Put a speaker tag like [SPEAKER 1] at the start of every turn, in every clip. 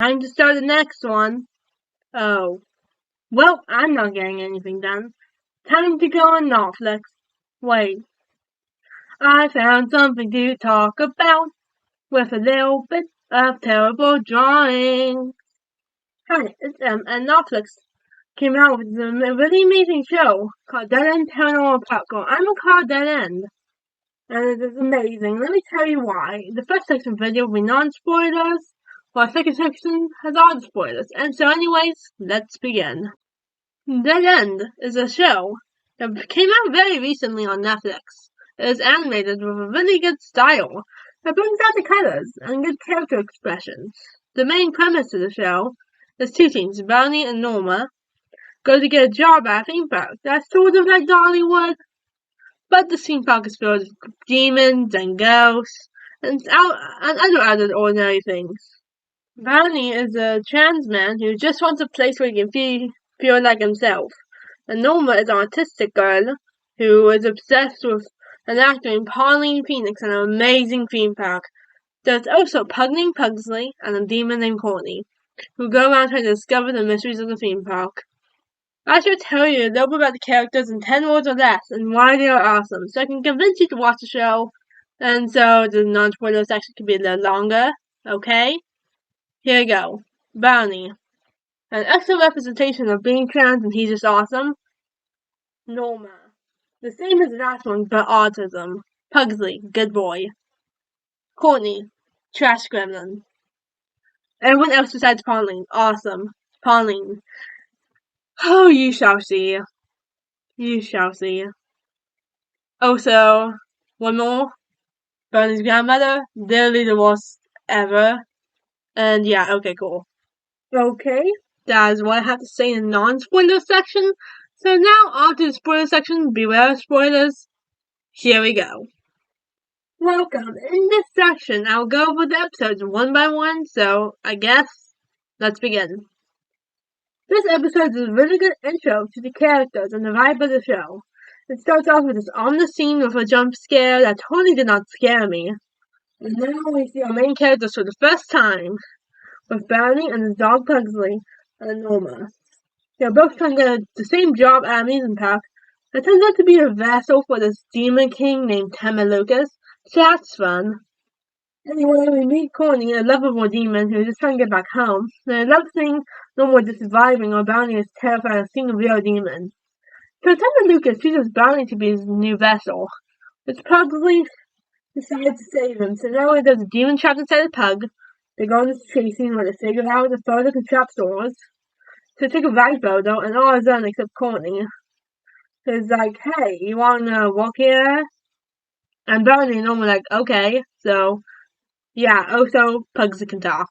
[SPEAKER 1] Time to start the next one. Oh, well, I'm not getting anything done. Time to go on Netflix. Wait, I found something to talk about with a little bit of terrible drawing. Hi, it's and Netflix came out with a really amazing show called End Paranormal Park. I'm gonna call it Dead End. And it is amazing. Let me tell you why. The first section video will be non-spoilers, while the second section has all the spoilers. And so anyways, let's begin. Dead End is a show that came out very recently on Netflix. It is animated with a really good style that brings out the colors and good character expressions. The main premise of the show is two teens, Brownie and Norma, go to get a job at a theme park that's sort of like Dollywood, but the theme park is filled with demons and ghosts and other ordinary things. Brownie is a trans man who just wants a place where he can feel like himself. And Norma is an autistic girl who is obsessed with an actor named Pauline Phoenix and an amazing theme park. There's also a pug named Pugsley and a demon named Courtney, who go around trying to discover the mysteries of the theme park. I should tell you a little bit about the characters in 10 words or less and why they are awesome, so I can convince you to watch the show, and so the non-spoiler section can be a little longer, okay? Here we go. Brownie. An excellent representation of being trans and he's just awesome. Norma. The same as the last one, but autism. Pugsley. Good boy. Courtney. Trash gremlin. Everyone else besides Pauline. Awesome. Pauline. Oh, you shall see. You shall see. Also, one more. Brownie's grandmother. Literally the worst ever. And yeah, okay, cool. Okay, that is what I have to say in the non-spoiler section. So now on to the spoiler section. Beware of spoilers. Here we go. Welcome. In this section, I'll go over the episodes one by one, so I guess let's begin. This episode is a really good intro to the characters and the vibe of the show. It starts off with this ominous scene with a jump scare that totally did not scare me. And now we see our main characters for the first time, with Brownie and his dog Pugsley and Norma. They're both trying to get the same job at an amusement park. It turns out to be a vessel for this demon king named Lucas. So that's fun. Anyway, we meet Courtney, a lovable demon who's just trying to get back home. And I love seeing Norma just surviving while Brownie is terrified of seeing a real demon. So Lucas chooses Brownie to be his new vessel, which Pugsley decides to save him. So now there's a demon trapped inside a pug. They go on this chasing where they figure out the photo can trap doors. So take a right photo and all is done except Courtney. So it's like, hey, you wanna walk here? And Brownie and Norma like, okay. So yeah, also Pugsy can talk.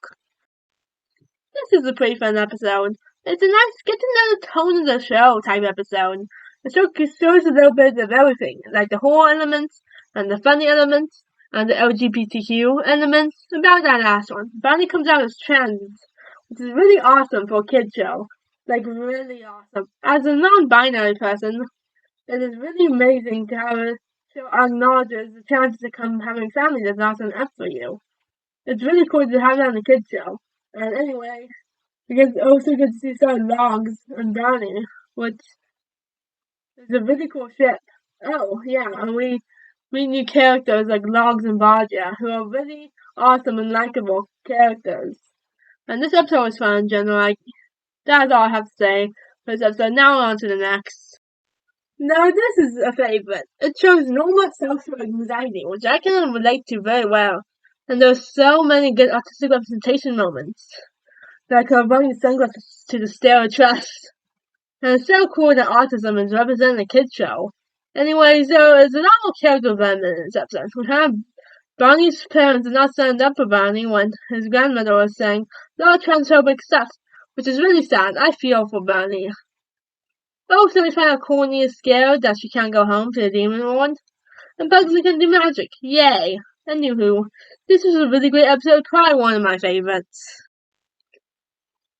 [SPEAKER 1] This is a pretty fun episode. It's a nice get to know the tone of the show type episode. The show shows a little bit of everything, like the horror elements and the funny elements and the LGBTQ elements. About that last one, Brownie comes out as trans, which is really awesome for a kid show. Like really awesome. As a non-binary person, it is really amazing to have a show acknowledges the chances of having a family that's not an F for you. It's really cool to have that on a kid show. And anyway, we also get to see some Logs and Brownie, which is a really cool ship. Oh yeah, and we meet new characters like Logs and Baja, who are really awesome and likable characters. And this episode was fun in general. Like, that's all I have to say for this episode. Now on to the next. Now this is a favorite. It shows normal social anxiety, which I can relate to very well. And there's so many good artistic representation moments. Like running sunglasses to the Stair of Trust. And it's so cool that autism is represented in a kids show. Anyway, so there's a lot of character development in this episode. We have Brownie's parents did not stand up for Brownie when his grandmother was saying a lot of transphobic stuff, which is really sad. I feel for Brownie. Also, we find out Courtney is scared that she can't go home to the demon world. And Pugsley can do magic. Yay! Anywho, this was a really great episode, probably one of my favorites.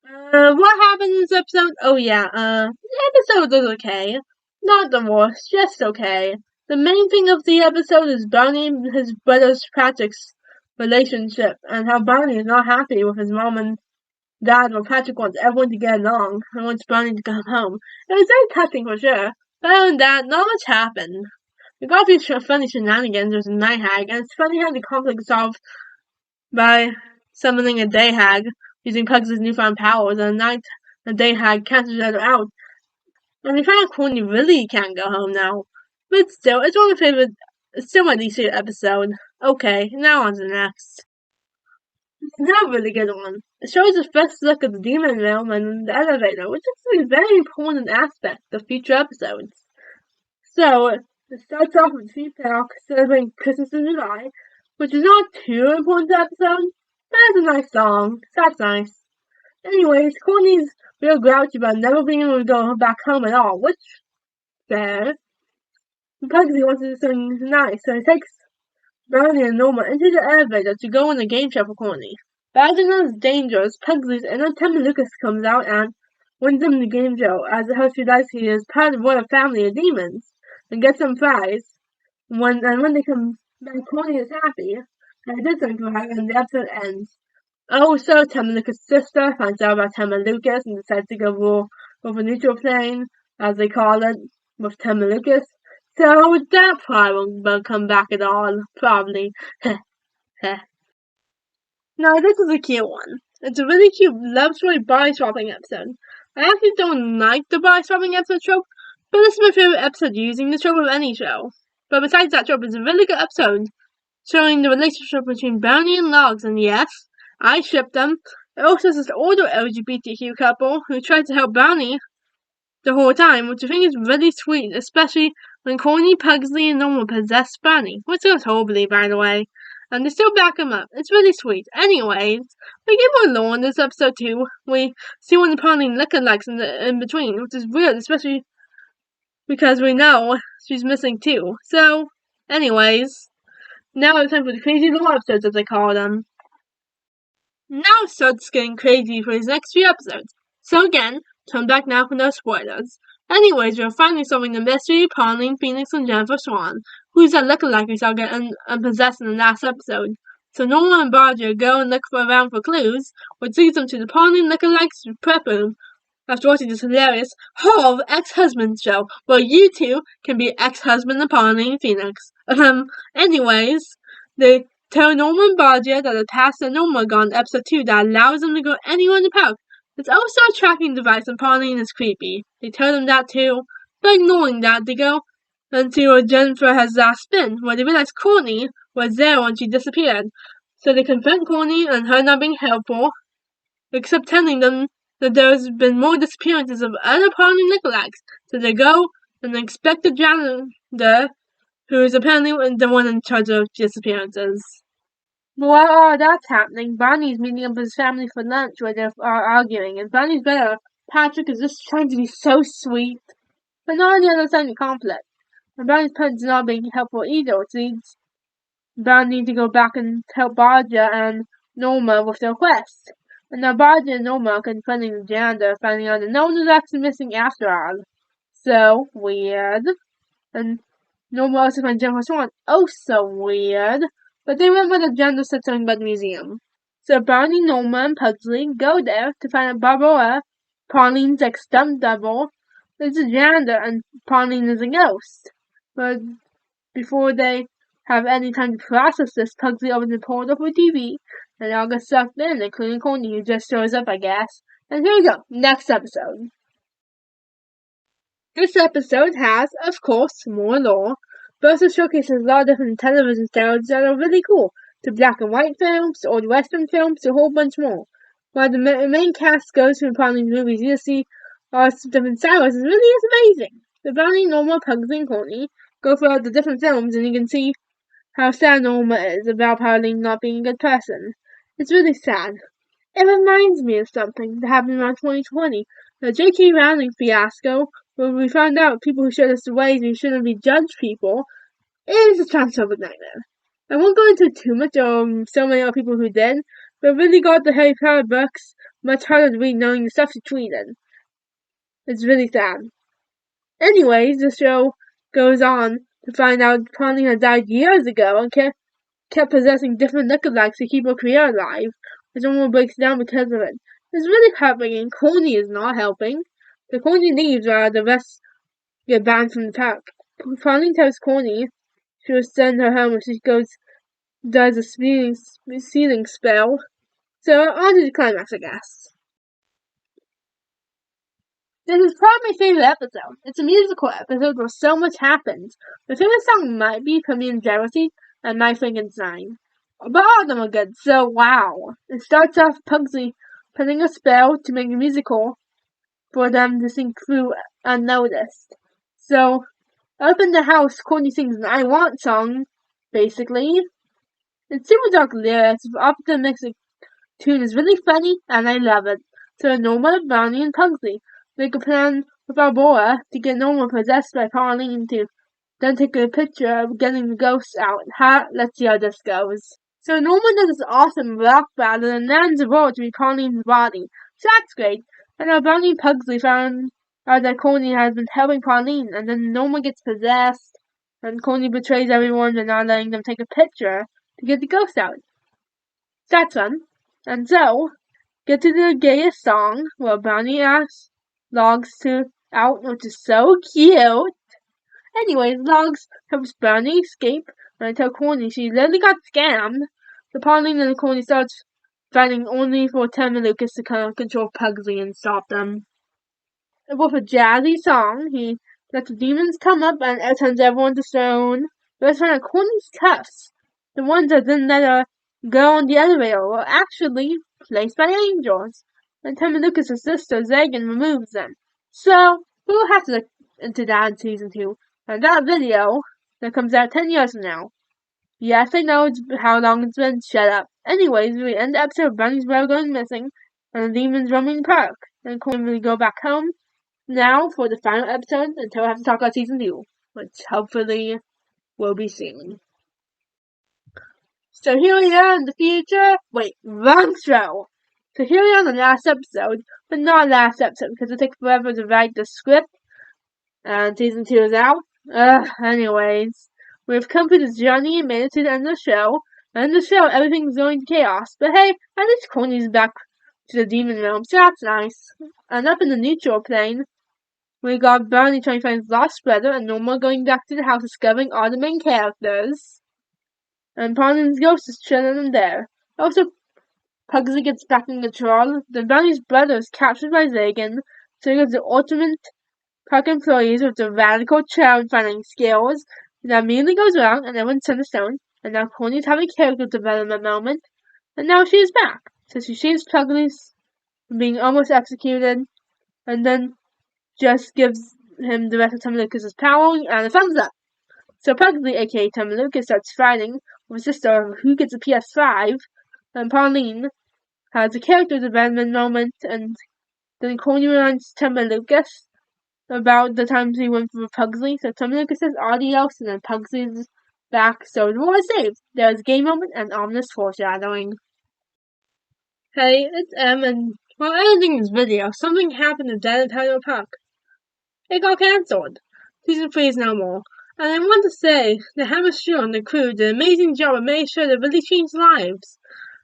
[SPEAKER 1] What happened in this episode? Oh yeah, the episode was okay. Not the worst, just okay. The main thing of the episode is Brownie and his brother Patrick's relationship, and how Brownie is not happy with his mom and Dad or Patrick wants everyone to get along and wants Brownie to come home. It was very touching for sure. But other than that, not much happened. We got a few funny shenanigans with a night hag, and it's funny how the conflict solved by summoning a day hag using Pugsley's newfound powers, and the day hag cancels each other out. And we found out Courtney really can't go home now. But still, it's one of my favorite, it's still my least favorite episode. Okay, now on to the next. Not a really good one. It shows the first look at the demon realm and the elevator, which is a very important aspect of future episodes. So, it starts off with Theme Park celebrating Christmas in July, which is not too important to the episode, but it's a nice song, so that's nice. Anyways, Courtney's real grouchy about never being able to go back home at all, which, fair. Pugsley wants to do something nice, so he takes Brownie and Norma into the elevator to go on a game show for Courtney. But as it is dangerous, Pugsley's inner Tim Lucas comes out and wins them the game show, as the host realizes he is part of the royal family of demons, and gets some fries. When they come back, Courtney is happy, and I did something for her, and the episode ends. Also, Tim Lucas' sister finds out about Tim Lucas and decides to go rule over neutral plane, as they call it, with Tim Lucas. So that probably won't come back at all, probably. Now this is a cute one. It's a really cute love story body swapping episode. I actually don't like the body swapping episode trope, but this is my favorite episode using the trope of any show. But besides that trope, it's a really good episode, showing the relationship between Brownie and Logs, and yes, I ship them. It also has this older LGBTQ couple who tried to help Brownie the whole time, which I think is really sweet, especially when Courtney, Pugsley, and Norma possess Brownie, which goes horribly, by the way, and they still back him up. It's really sweet. Anyways, we get more lore in this episode too. We see one of the Pauline lookalikes in between, which is weird, especially because we know she's missing too. So, anyways, now it's time for the crazy lore episodes, as I call them. Now it starts getting crazy for these next few episodes. So again, turn back now for no spoilers. Anyways, we're finally solving the mystery of Pauline, Phoenix, and Jennifer Swan, who's that lookalike we saw get unpossessed in the last episode. So Norma and Barger go and look around for clues, which leads them to the Pauline lookalike's prep room, after watching this hilarious Hall of Ex-Husband show, where you two can be ex-husband of Pauline Phoenix. Anyways, they tell Norma and Barger that the task that Norma got in episode 2 that allows them to go anywhere in the park. It's also a tracking device, and Pauline is creepy. They tell them that too, but ignoring that, they go until Jennifer has last been, where they realize Courtney was there when she disappeared. So they confront Courtney and her not being helpful, except telling them that there's been more disappearances of other Pauline lookalikes. So they go and expect the janitor, who is apparently the one in charge of disappearances. While all that's happening, Bonnie's meeting up with his family for lunch where they are arguing, and Bonnie's brother, Patrick, is just trying to be so sweet, but not on the other side of the conflict. And Bonnie's parents not being helpful either, which leads Bonnie to go back and help Barger and Norma with their quest. And now Barger and Norma are confronting the janitor, finding out that no one is actually missing after all. So weird. And Norma also finds Jennifer Swan. Oh, so weird. But they remember that janitor said something about the museum. So Barney, Norma, and Pugsley go there to find out Barbara, Pauline's ex-stunt double, is a janitor and Pauline is a ghost. But before they have any time to process this, Pugsley opens the portal for TV, and they all get sucked in, including Courtney, who just shows up, I guess. And here we go, next episode. This episode has, of course, more lore, but also showcases a lot of different television styles that are really cool. To black and white films, to old western films, to a whole bunch more. While the main cast goes through Pauline's movies, you see all different styles. It really is amazing. The Brownie, Norma, Pugsley, and Courtney go through all the different films, and you can see how sad Norma is about Pauline not being a good person. It's really sad. It reminds me of something that happened around 2020, the J.K. Rowling fiasco, where we found out people who showed us the ways we shouldn't be judged people. It is a transphobic nightmare. I won't go into too much on so many other people who did, but it really got the Harry Potter books much harder to read knowing the stuff she tweeted. It's really sad. Anyways, the show goes on to find out Pauline had died years ago and kept possessing different lookalikes to keep her career alive, which almost breaks down because of it. It's really heartbreaking. Coney is not helping. So Coney leaves while the rest get banned from the park. Pauline tells Coney she will send her home if she does a sealing spell. So on to the climax, I guess. This is probably my favorite episode. It's a musical episode where so much happens. My favorite song might be Premium Jealousy and My Frankenstein. But all of them are good, so wow. It starts off Pugsley putting a spell to make a musical for them to sing through unnoticed. So, up in the house, Courtney sings an I Want song, basically. It's super dark lyrics, but up the mixing tune is really funny, and I love it. So Norma, Brownie, and Pugsley make a plan with Barbara to get Norma possessed by Pauline to then take a picture of getting the ghosts out. Let's see how this goes. So Norma does this awesome rock battle and lands a roll to be Pauline's body. So that's great. And now Brownie and Pugsley found out that Coney has been helping Pauline, and then Norma gets possessed, and Coney betrays everyone by not letting them take a picture to get the ghosts out. That's fun. And so, get to the gayest song where Brownie asks Logs out, which is so cute. Anyways, Logs helps Brownie escape, and I tell Coney she literally got scammed. The Pauline and Coney starts fighting only for Tim and Lucas to kind of control Pugsley and stop them. With a jazzy song, he lets the demons come up and turns everyone to stone. The best friend of Coney's cuffs, the ones that didn't let her go on the elevator, were actually placed by angels. And Tim and Lucas' sister, Zagan, removes them. So, we'll have to look into that in season 2. And that video that comes out 10 years from now. Yes, I know how long it's been. Shut up. Anyways, we end the episode of Bunny's brother going missing, and the demons roaming the park. And Coney go back home now for the final episode until I have to talk about season 2, which hopefully will be soon. So here we are in the future. Wait, wrong show. So here we are in the last episode, but not last episode because it takes forever to write the script, and season 2 is out. Anyways, we've come through this journey and made it to the end of the show. And in the show, everything's going to chaos. But hey, at least Coney's back to the demon realm, so that's nice. And up in the neutral plane, we got Barney trying to find his lost brother, and Norma going back to the house discovering all the main characters. And Pauline's ghost is chilling in there. Also, Pugsley gets back in control. Then Barney's brother is captured by Zagan, so he gets the ultimate park employees with the radical child finding skills. That immediately goes wrong, and everyone's turned to stone. And now Coney's having a character development moment, and now she is back. So she saves Pugsley from being almost executed, and then just gives him the rest of Tom Lucas's power and a thumbs up. So Pugsley, aka Tom Lucas, starts fighting with his sister who gets a PS5, and Pauline has a character development moment, and then Coney reminds Tom Lucas about the times he went for Pugsley. So Tom Lucas says adios, and then Pugsley's back, so the war is saved. There's a game moment and ominous foreshadowing. Hey, it's Em, and while editing this video, something happened at End Paranormal Park. It got cancelled. Season 3 is no more. And I want to say that Hammer Stew and the crew did an amazing job and made sure that really changed lives.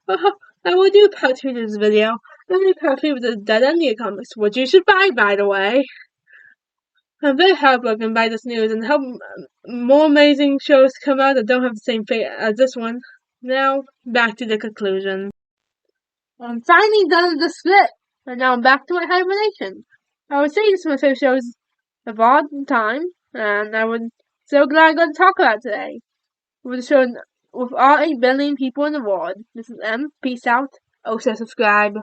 [SPEAKER 1] I will do part 2 to this video, and do part 3 with the Dead End comics, which you should buy, by the way. I'm very heartbroken by this news and hope more amazing shows come out that don't have the same fate as this one. Now, back to the conclusion. I'm finally done with the script, and now I'm back to my hibernation. I would say this is my favorite shows of all time, and I would so glad I got to talk about it today. With a show with all 8 billion people in the world. This is M. Peace out. Also subscribe.